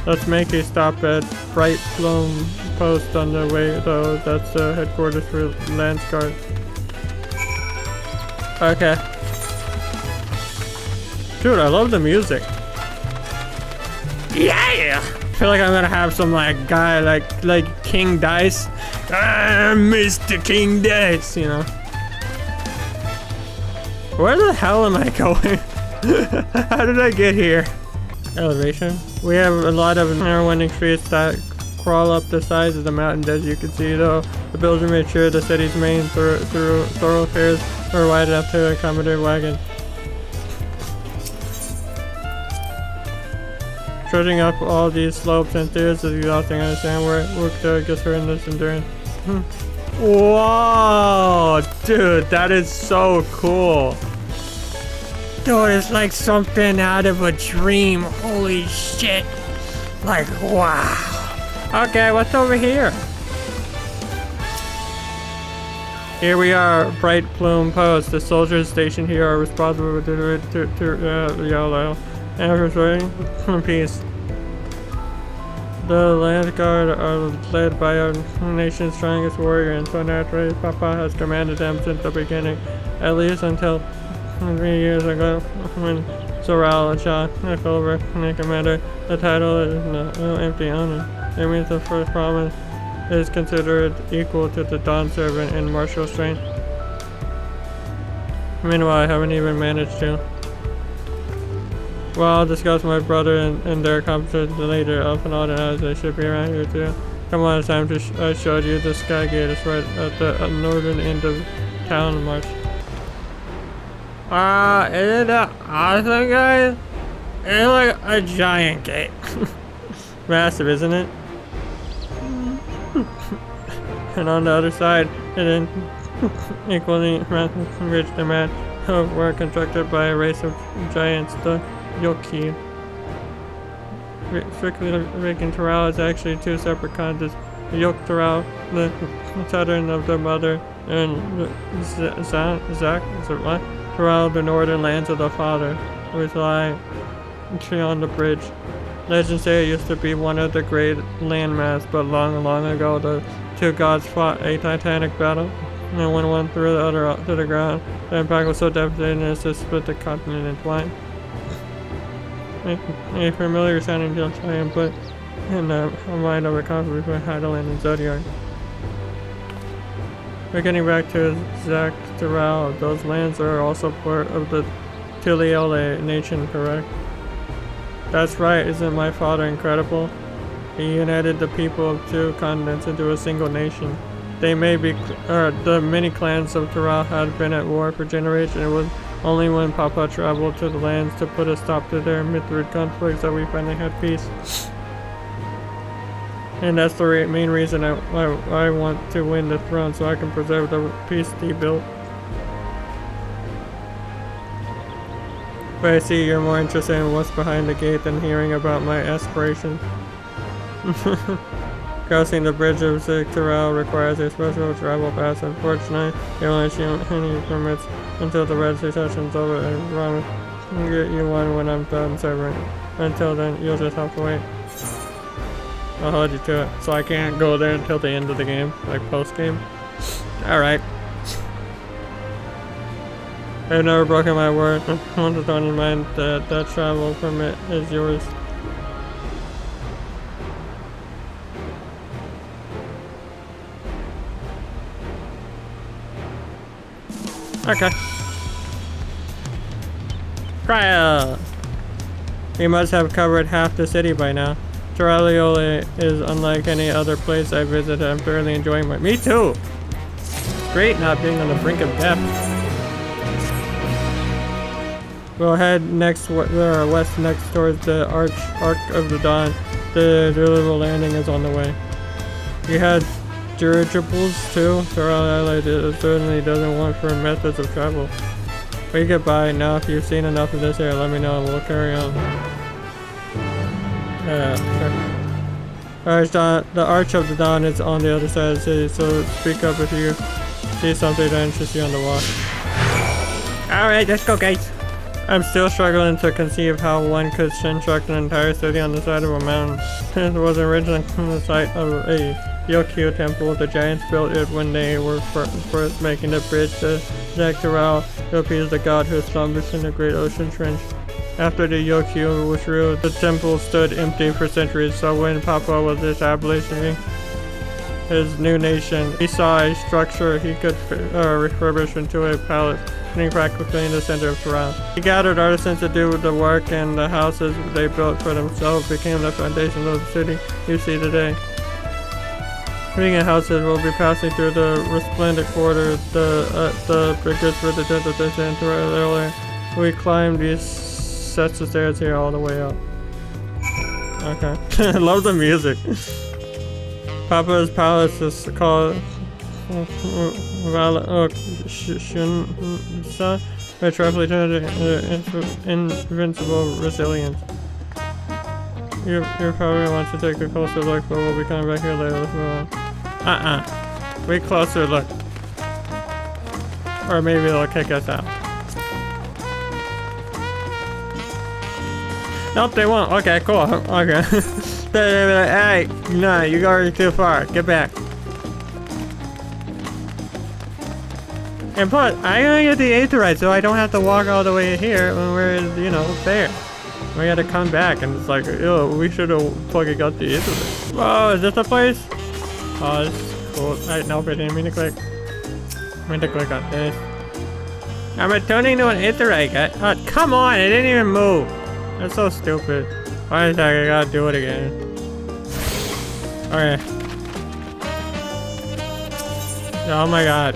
Let's make a stop at Bright Plum Post on the way though. That's the headquarters for Lance Guard. Okay. Dude, I love the music. Yeah! I feel like I'm gonna have some like guy like King Dice. I'm Mr. King Dice, you know. Where the hell am I going? How did I get here? Elevation. We have a lot of narrow-winding streets that crawl up the sides of the mountains, as you can see though. The builder made sure the city's main thoroughfares were wide enough to accommodate wagons. Trudging up all these slopes and stairs is exhausting. I understand where it worked to get her in this endurance. Whoa, dude, that is so cool. Dude, it's like something out of a dream. Holy shit. Like, wow. Okay, what's over here? Here we are, Bright Plume Post. The soldiers stationed here are responsible for the YOLO. And restoring peace. The Land Guard are led by our nation's strongest warrior, and so naturally Papa has commanded them since the beginning, at least until 3 years ago when Zoral Shah took over the commander. The title is no empty honor. It means the first promise is considered equal to the Dawn Servant in martial strength. Meanwhile, I haven't even managed to. Well, I'll discuss my brother and their accomplishments later. Up and on and out, they should be around here too. Come on, it's time to I showed you the Sky Gate. It's right at the northern end of town, March. Isn't that awesome, guys? It's like a giant gate. Massive, isn't it? And on the other side, it is equally massive, rich demand of work constructed by a race of giants, the Yoki. Strictly speaking, Toral is actually two separate continents. Yok Toral, the southern of the mother, and Toral, the northern lands of the father, which lie beyond the bridge. Legends say it used to be one of the great landmass, but long, long ago the two gods fought a titanic battle, and when one threw the other to the ground, the impact was so devastating as to split the continent in twain. A familiar sounding tale I am put in the mind of a conflict between Heidelin and Zodiac. We're getting back to Zak Toral. Those lands are also part of the Tuliole nation, correct? That's right, isn't my father incredible? He united the people of two continents into a single nation. The many clans of Toral had been at war for generations. It was only when Papa traveled to the lands to put a stop to their Mithrid conflicts that we finally had peace. And that's the main reason I want to win the throne, so I can preserve the peace he built. But I see you're more interested in what's behind the gate than hearing about my aspirations. Crossing the bridge of Toral requires a special travel pass. Unfortunately, you only issue any permits until the Red Sea session's over. I promise I'll get you one when I'm done serving. Until then, you'll just have to wait. I'll hold you to it, so I can't go there until the end of the game, like post-game. Alright. I've never broken my word. I want to throw in mind that that travel permit is yours. Okay. Trial! We must have covered half the city by now. Toraliole is unlike any other place I visited. I'm thoroughly enjoying my— Me too! It's great not being on the brink of death. We'll head west next towards the Arc of the Dawn. The deliverable landing is on the way. We had dirigibles too. Throughout Adelaide, it certainly doesn't want for methods of travel. We get by now. If you've seen enough of this area, let me know and we'll carry on. Alright, the Arch of the Dawn is on the other side of the city, so speak up if you see something that interests you on the walk. Alright, let's go, guys. I'm still struggling to conceive how one could construct an entire city on the side of a mountain. It was originally the site of a Yokyu temple. The giants built it when they were first making the bridge to Dawntrail to appease the god who slumbers in the great ocean trench. After the Yokyu was ruled, the temple stood empty for centuries, so when Papa was establishing his new nation, he saw a structure he could refurbish into a palace, sitting practically in the center of Toronto. He gathered artisans to do the work, and the houses they built for themselves became the foundation of the city you see today. Speaking of houses, we'll be passing through the resplendent quarter, the bridges for the destination earlier. We climbed these sets of stairs here all the way up. Okay. I love the music. Papa's palace is called Shunsa, which represents invincible resilience. You probably want to take a closer look, but we'll be coming back here later. Let's move on. Wait, closer look. Or maybe they'll kick us out. Nope, they won't. Okay, cool. Okay. Hey, no, you're going too far. Get back. And plus, I'm gonna get the aetherite so I don't have to walk all the way here when we're, you know, there. We gotta come back and it's like, yo, we should have fucking got the aetherite. Whoa, is this the place? Oh, this is cool. Alright, nope, I didn't mean to click. I meant to click on this. I'm returning to an aetherite. Oh, come on, it didn't even move. That's so stupid. Why is that? I gotta do it again. Okay. Oh my god.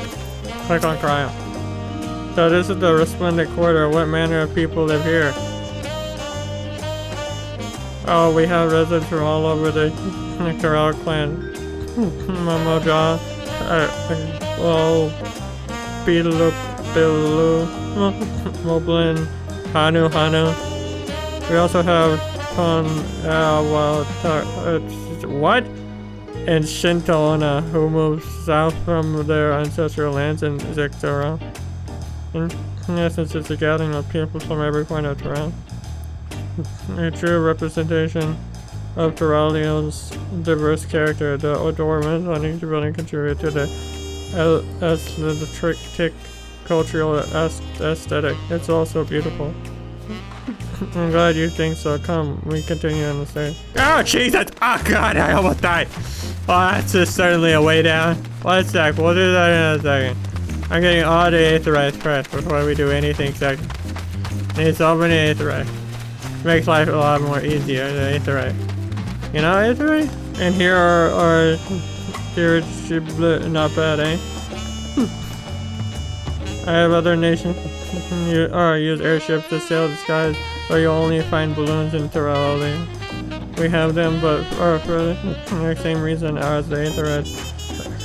Click on cryo. So this is the resplendent quarter. What manner of people live here? Oh, we have residents from all over the Dawntrail clan. Mamoja, Bilu, Moblin, Hanu. We also have what? And Shintona, who moved south from their ancestral lands in Zictora. In essence, it's a gathering of people from every point of Toronto. A true representation of Toronto's diverse character. The adornments on each building contribute to the aesthetic cultural aesthetic. It's also beautiful. I'm glad you think so. Come, we continue on the stage. Oh, Jesus! Oh, God, I almost died. Oh, that's just certainly a way down. One sec, we'll do that in a second. I'm getting all the aetherites first before we do anything second. Need so many aetherites. Makes life a lot more easier, the aetherite. You know aetherite? And here are not bad, eh? I have other nations use airships to sail the skies, but you'll only find balloons in Dawntrail. We have them, but for the same reason as the aetherites.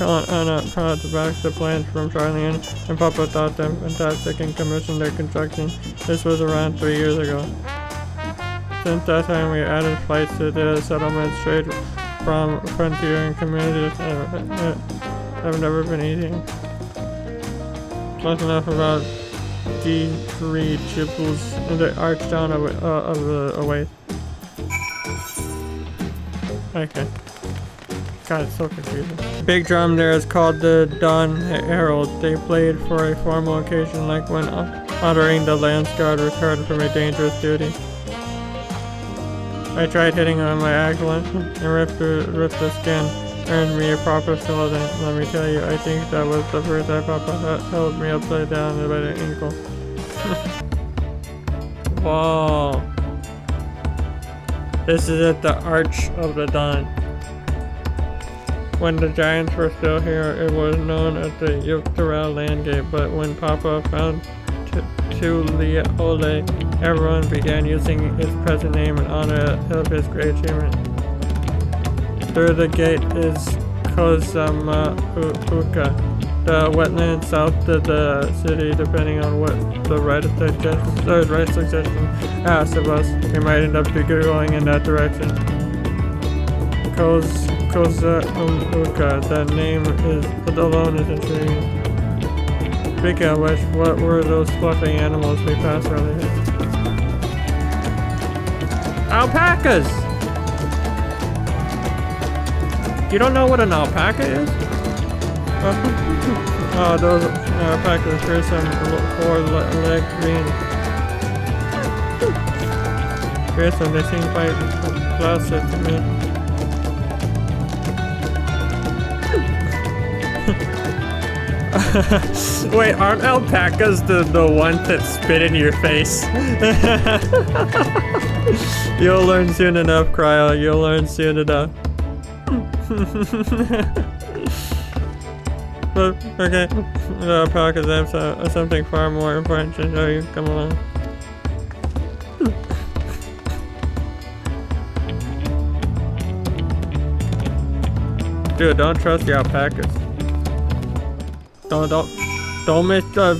Anna back the plans from Charlene, and Papa thought them fantastic and commissioned their construction. This was around 3 years ago. Since that time, we added flights to the settlements straight from frontier and communities have never been easy. Plus enough about D3 triples in the arch down of the away. Okay. God, it's so confusing. Big drum there is called the Dawn Herald. They played for a formal occasion, like when honoring the Lance Guard returned from a dangerous duty. I tried hitting on my ankle and ripped the skin, earned me a proper skeleton. Let me tell you, I think that was the first time Papa held me upside down by the ankle. Whoa. This is at the Arch of the Dawn. When the giants were still here, it was known as the Dawntrail Landgate, but when Papa found Tuliole, everyone began using his present name in honor of his great achievement. through the gate is Kozamauka, the wetland south of the city, depending on what the right suggestion asks of us. We might end up going in that direction. Kozamauka, that name alone is intriguing. Speaking of which, what were those fluffy animals we passed earlier? Alpacas! You don't know what an alpaca is? Oh, those alpacas are some four-legged beings. Fearsome, they seem quite placid to me. Wait, aren't alpacas the ones that spit in your face? You'll learn soon enough, Cryo. You'll learn soon enough. Okay, the alpacas have something far more important to show you. Come along. Dude, don't trust the alpacas. Don't misjudge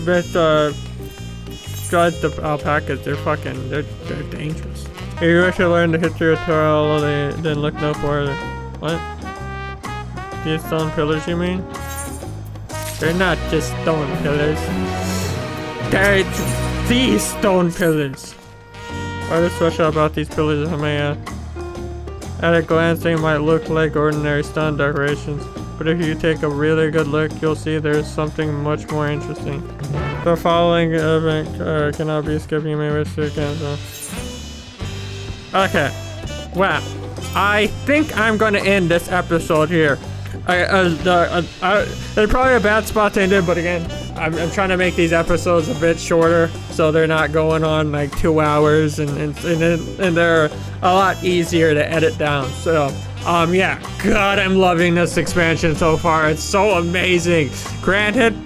the alpacas. They're dangerous. If you wish to learn the history of Dawntrail, then look no further. What? These stone pillars, you mean? They're not just stone pillars. They're these stone pillars. What is special about these pillars, I may ask? At a glance, they might look like ordinary stone decorations. But if you take a really good look, you'll see there's something much more interesting. The following event cannot be skipped. You may wish to cancel. Okay. Wow. I think I'm going to end this episode here. There's probably a bad spot to end it, but again, I'm trying to make these episodes a bit shorter, so they're not going on like 2 hours, and they're a lot easier to edit down. So, yeah, God, I'm loving this expansion so far. It's so amazing. Granted,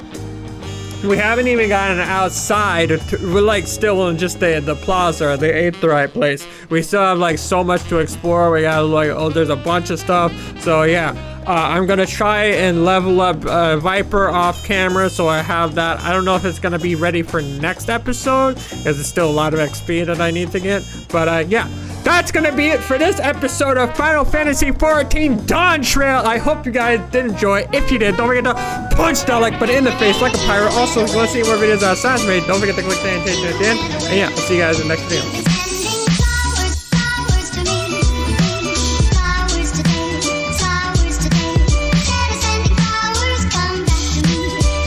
we haven't even gotten outside. We're like still in just the plaza, the Aetherite place. We still have like so much to explore. We got like, there's a bunch of stuff. So yeah, I'm gonna try and level up Viper off camera, so I have that. I don't know if it's gonna be ready for next episode, because it's still a lot of XP that I need to get. But yeah. That's gonna be it for this episode of Final Fantasy XIV Dawntrail. I hope you guys did enjoy. If you did, don't forget to punch that like button in the face like a pirate. Also, if you want to see more videos outside, don't forget to click the annotation at the end. And yeah, I'll see you guys in the next video.